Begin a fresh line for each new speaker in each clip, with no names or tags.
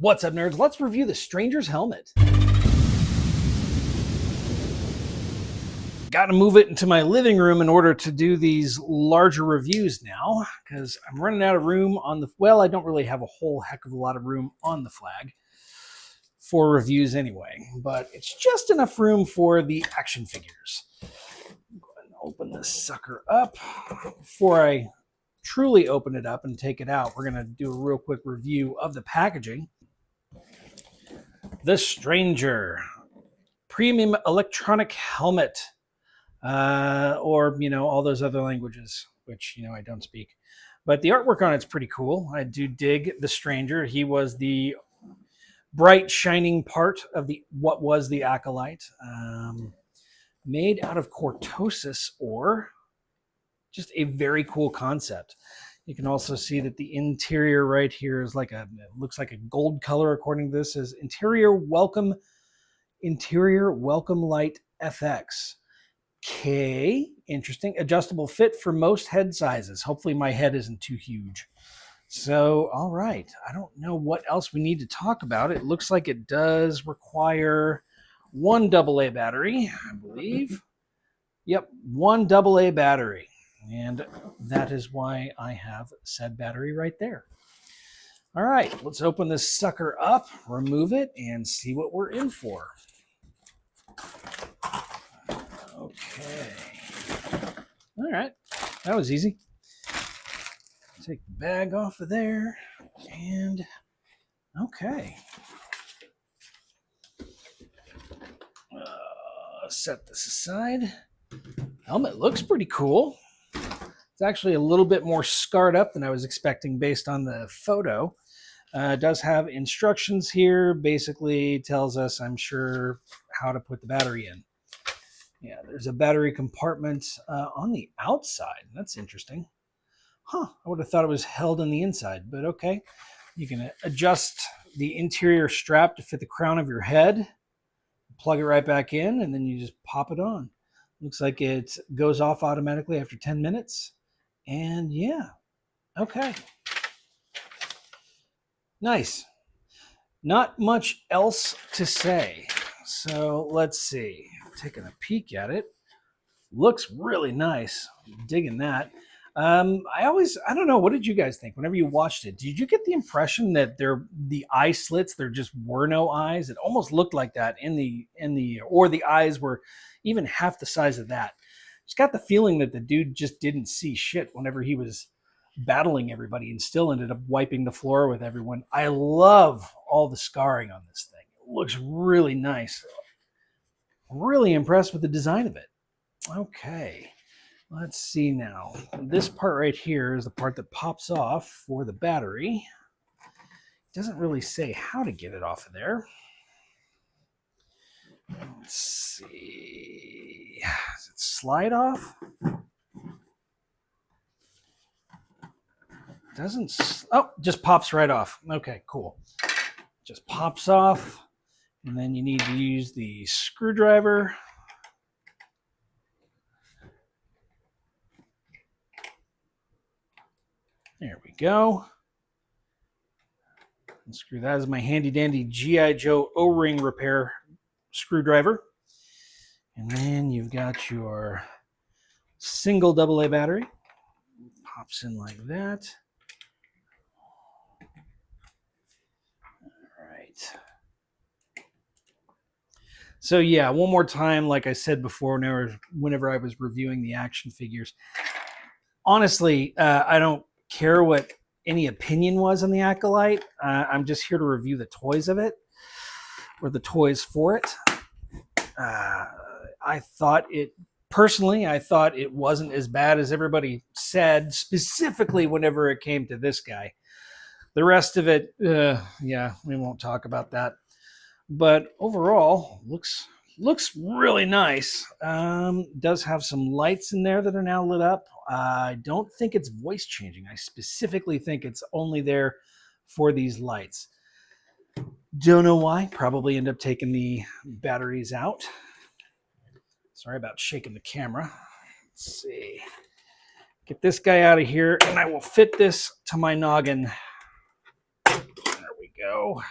What's up, nerds? Let's review the Stranger's helmet. Got to move it into my living room in order to do these larger reviews now, because I'm running out of room on the... Well, I don't really have a whole heck of a lot of room on the flag for reviews anyway, but it's just enough room for the action figures. Go ahead and open this sucker up. Before I truly open it up and take it out, we're going to do a real quick review of the packaging. The Stranger premium electronic helmet, or all those other languages, which I don't speak. But the artwork on it's pretty cool. I do dig the Stranger. He was the bright, shining part of what was the Acolyte, made out of cortosis ore. Just a very cool concept. You can also see that the interior right here is it looks like a gold color according to this. Is interior welcome light FX. Okay, interesting. Adjustable fit for most head sizes. Hopefully my head isn't too huge. So, all right. I don't know what else we need to talk about. It looks like it does require one AA battery, I believe. Yep, one AA battery. And that is why I have said battery right there. All right, let's open this sucker up, remove it, and see what we're in for. Okay. All right, that was easy. Take the bag off of there, and okay. Set this aside. Helmet looks pretty cool. It's actually a little bit more scarred up than I was expecting based on the photo. It does have instructions here. Basically tells us, I'm sure, how to put the battery in. Yeah, there's a battery compartment on the outside. That's interesting. Huh, I would have thought it was held on the inside, but okay. You can adjust the interior strap to fit the crown of your head, plug it right back in, and then you just pop it on. Looks like it goes off automatically after 10 minutes. And yeah, okay. Nice. Not much else to say. So let's see. Taking a peek at it. Looks really nice. Digging that. I don't know, what did you guys think whenever you watched it? Did you get the impression that the eye slits, there just were no eyes? It almost looked like that or the eyes were even half the size of that. Just got the feeling that the dude just didn't see shit whenever he was battling everybody and still ended up wiping the floor with everyone. I love all the scarring on this thing. It looks really nice. Really impressed with the design of it. Okay. Let's see now. This part right here is the part that pops off for the battery. It doesn't really say how to get it off of there. Let's see. Does it slide off? Just pops right off. Okay, cool. Just pops off. And then you need to use the screwdriver. There we go. Screw that as my handy dandy G.I. Joe O-ring repair screwdriver. And then you've got your single AA battery. Pops in like that. All right. So yeah, one more time, like I said before, whenever I was reviewing the action figures, honestly, I don't care what any opinion was on the Acolyte. I'm just here to review the toys of it, or the toys for it. I thought it wasn't as bad as everybody said, specifically whenever it came to this guy. The rest of it, yeah, we won't talk about that. But overall, looks really nice. Does have some lights in there that are now lit up. I don't think it's voice changing. I specifically think it's only there for these lights. Don't know why. Probably end up taking the batteries out. Sorry about shaking the camera. Let's see. Get this guy out of here, and I will fit this to my noggin. There we go.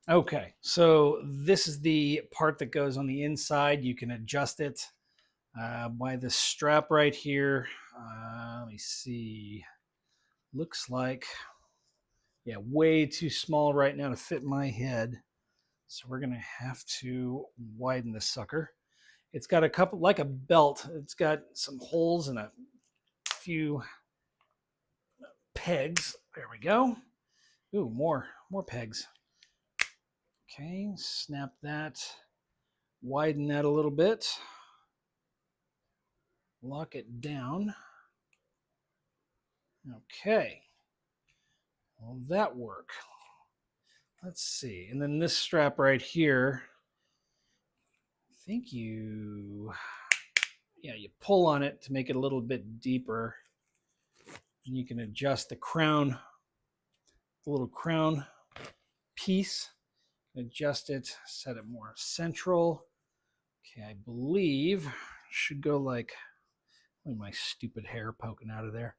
Okay, so this is the part that goes on the inside. You can adjust it by the strap right here. Let me see. Looks like, yeah, way too small right now to fit my head. So we're going to have to widen the sucker. It's got a couple, like a belt, it's got some holes and a few pegs. There we go. Ooh, more pegs. Okay, snap that, widen that a little bit, lock it down. Okay, will that work? Let's see. And then this strap right here, I think yeah, you pull on it to make it a little bit deeper. And you can adjust the crown, the little crown piece, adjust it, set it more central. Okay, I believe should go like my stupid hair poking out of there.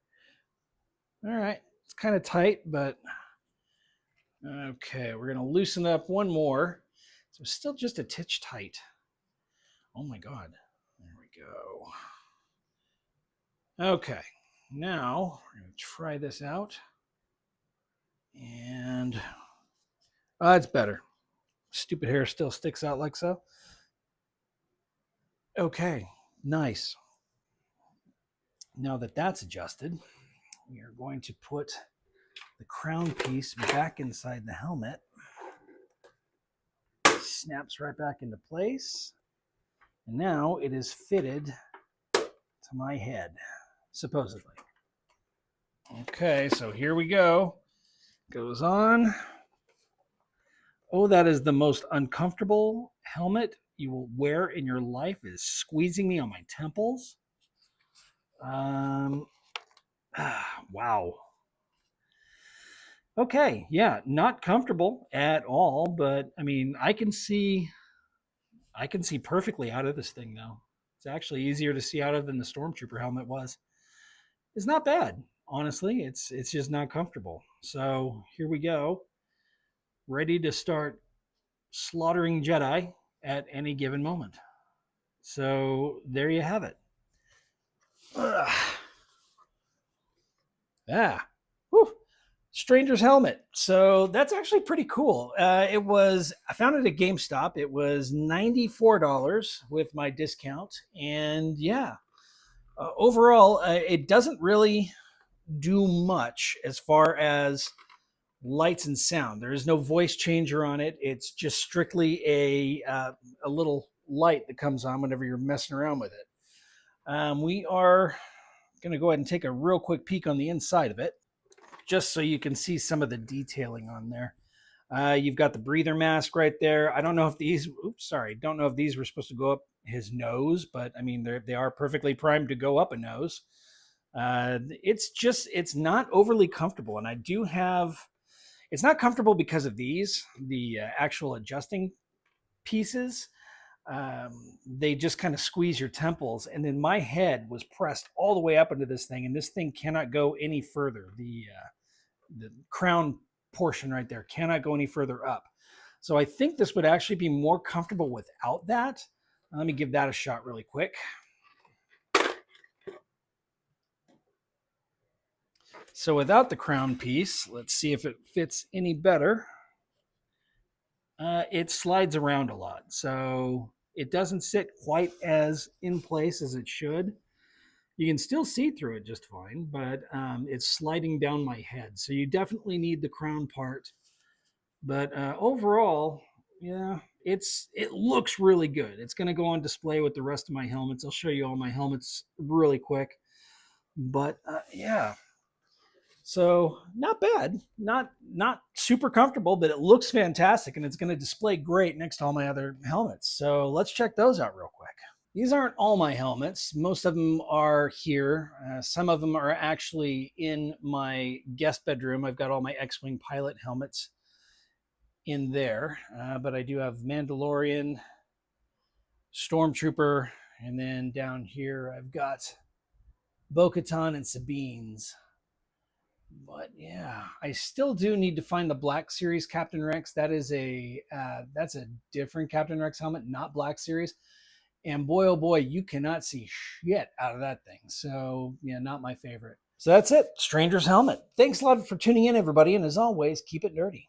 All right, it's kind of tight, but okay, we're gonna loosen up one more. So it's still just a titch tight. Oh my God, there we go. Okay, now we're gonna try this out. And it's better. Stupid hair still sticks out like so. Okay, nice. Now that that's adjusted, we are going to put the crown piece back inside the helmet. Snaps right back into place. And now it is fitted to my head, supposedly. Okay, so here we go. Goes on. Oh, that is the most uncomfortable helmet you will wear in your life. It is squeezing me on my temples. Wow. Okay, yeah, not comfortable at all, but I mean, I can see perfectly out of this thing now. It's actually easier to see out of than the stormtrooper helmet was. It's not bad, honestly. It's just not comfortable. So, here we go. Ready to start slaughtering Jedi at any given moment. So, there you have it. Ugh. Ah. Whew. Stranger's helmet. So that's actually pretty cool. I found it at GameStop. It was $94 with my discount. And yeah, overall, it doesn't really do much as far as lights and sound. There is no voice changer on it. It's just strictly a little light that comes on whenever you're messing around with it. We are going to go ahead and take a real quick peek on the inside of it, just so you can see some of the detailing on there. You've got the breather mask right there. I don't know if these, don't know if these were supposed to go up his nose, but I mean, they are perfectly primed to go up a nose. It's not overly comfortable. And it's not comfortable because of the actual adjusting pieces. They just kind of squeeze your temples. And then my head was pressed all the way up into this thing, and this thing cannot go any further. The crown portion right there cannot go any further up. So I think this would actually be more comfortable without that. Let me give that a shot really quick. So without the crown piece, let's see if it fits any better. It slides around a lot, so it doesn't sit quite as in place as it should. You can still see through it just fine, but it's sliding down my head. So you definitely need the crown part. But overall, yeah, it looks really good. It's going to go on display with the rest of my helmets. I'll show you all my helmets really quick. But yeah, so not bad, not super comfortable, but it looks fantastic, and it's going to display great next to all my other helmets. So let's check those out real quick. These aren't all my helmets. Most of them are here. Some of them are actually in my guest bedroom. I've got all my X-Wing pilot helmets in there, but I do have Mandalorian, Stormtrooper, and then down here I've got Bo-Katan and Sabine's But yeah, I still do need to find the Black Series Captain Rex. That's a different Captain Rex helmet, not Black Series. And boy, oh boy, you cannot see shit out of that thing. So yeah, not my favorite. So that's it, Stranger's Helmet. Thanks a lot for tuning in, everybody. And as always, keep it nerdy.